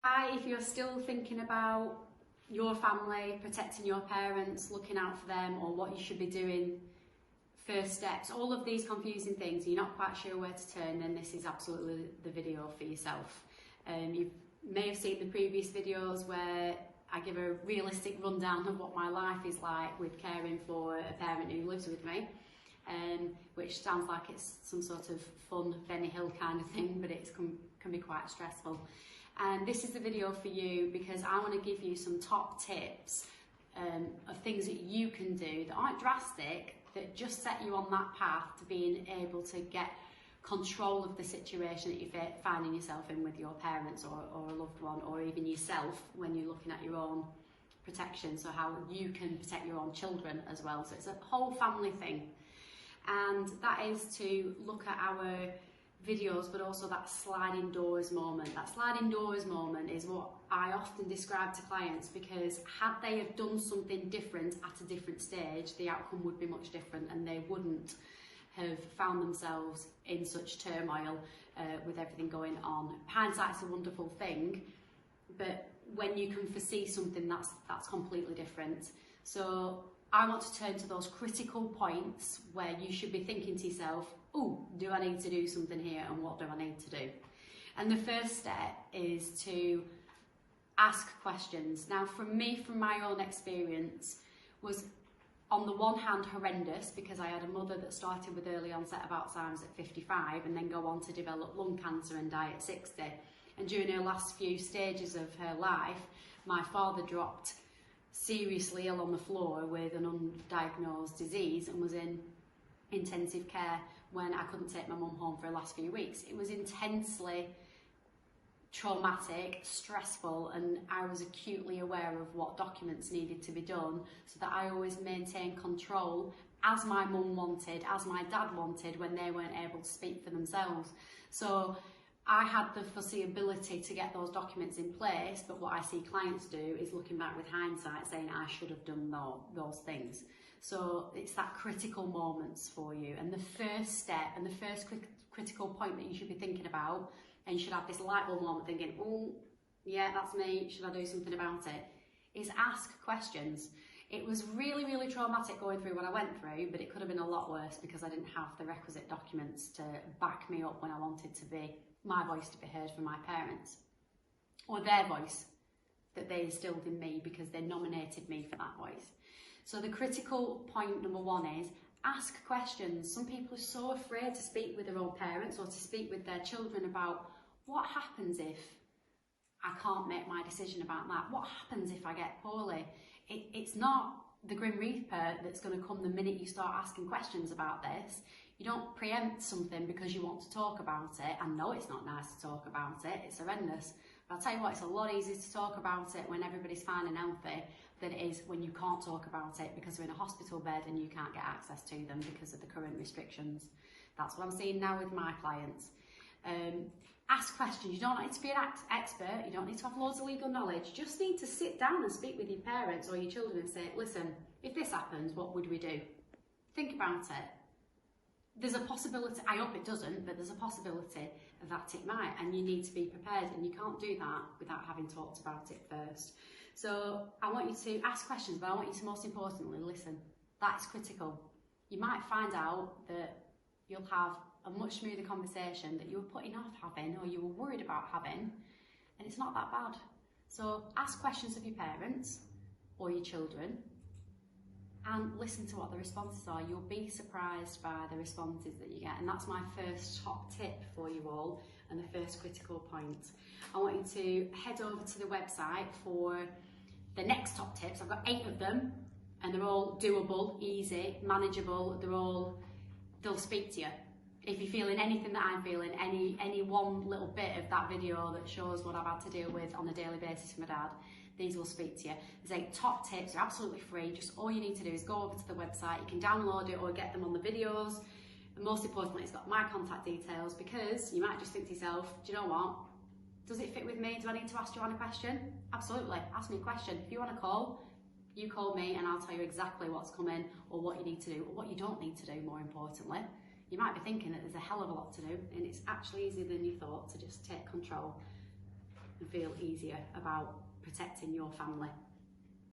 Hi, if you're still thinking about your family, protecting your parents, looking out for them, or what you should be doing, first steps, all of these confusing things, you're not quite sure where to turn, then this is absolutely the video for yourself. You may have seen the previous videos where I give a realistic rundown of what my life is like with caring for a parent who lives with me, which sounds like it's some sort of fun Benny Hill kind of thing, but it can be quite stressful. And this is the video for you because I want to give you some top tips of things that you can do that aren't drastic, that just set you on that path to being able to get control of the situation that you're finding yourself in with your parents or a loved one, or even yourself when you're looking at your own protection, so how you can protect your own children as well. So it's a whole family thing, and that is to look at our videos, but also that sliding doors moment. That sliding doors moment is what I often describe to clients, because had they have done something different at a different stage, the outcome would be much different and they wouldn't have found themselves in such turmoil with everything going on. Hindsight's a wonderful thing, but when you can foresee something, that's completely different. So I want to turn to those critical points where you should be thinking to yourself, oh, do I need to do something here, and what do I need to do? And the first step is to ask questions. Now, from my own experience, was on the one hand horrendous, because I had a mother that started with early onset of Alzheimer's at 55 and then go on to develop lung cancer and die at 60. And during her last few stages of her life, my father dropped seriously ill on the floor with an undiagnosed disease and was in intensive care when I couldn't take my mum home for the last few weeks. It was intensely traumatic, stressful, and I was acutely aware of what documents needed to be done, so that I always maintained control, as my mum wanted, as my dad wanted, when they weren't able to speak for themselves. So I had the foreseeability to get those documents in place, but what I see clients do is looking back with hindsight saying I should have done those things. So it's that critical moments for you, and the first step and the first critical point that you should be thinking about, and you should have this light bulb moment thinking, oh yeah, that's me, should I do something about it, is ask questions. It was really, really traumatic going through what I went through, but it could have been a lot worse because I didn't have the requisite documents to back me up when I wanted to be my voice to be heard from my parents, or their voice that they instilled in me because they nominated me for that voice. So the critical point number one is ask questions. Some people are so afraid to speak with their own parents or to speak with their children about what happens if I can't make my decision about that? What happens if I get poorly? It's not the Grim Reaper that's going to come the minute you start asking questions about this. You don't preempt something because you want to talk about it. I know it's not nice to talk about it, it's horrendous. But I'll tell you what, it's a lot easier to talk about it when everybody's fine and healthy than it is when you can't talk about it because they're in a hospital bed and you can't get access to them because of the current restrictions. That's what I'm seeing now with my clients. Ask questions. You don't need to be an expert, you don't need to have loads of legal knowledge. You just need to sit down and speak with your parents or your children and say, listen, if this happens, what would we do? Think about it. There's a possibility, I hope it doesn't, but there's a possibility that it might, and you need to be prepared, and you can't do that without having talked about it first. So I want you to ask questions, but I want you to most importantly listen. That's critical. You might find out that you'll have a much smoother conversation that you were putting off having or you were worried about having, and it's not that bad. So ask questions of your parents or your children and listen to what the responses are. You'll be surprised by the responses that you get, and that's my first top tip for you all and the first critical point. I want you to head over to the website for the next top tips. I've got 8 of them and they're all doable, easy, manageable. They'll speak to you. If you're feeling anything that I'm feeling, any one little bit of that video that shows what I've had to deal with on a daily basis with my dad, these will speak to you. There's 8 top tips, they're absolutely free. Just all you need to do is go over to the website. You can download it or get them on the videos. And most importantly, it's got my contact details, because you might just think to yourself, do you know what? Does it fit with me? Do I need to ask Joanne a question? Absolutely, ask me a question. If you want to call, you call me and I'll tell you exactly what's coming or what you need to do or what you don't need to do, more importantly. You might be thinking that there's a hell of a lot to do, and it's actually easier than you thought to just take control. and feel easier about protecting your family.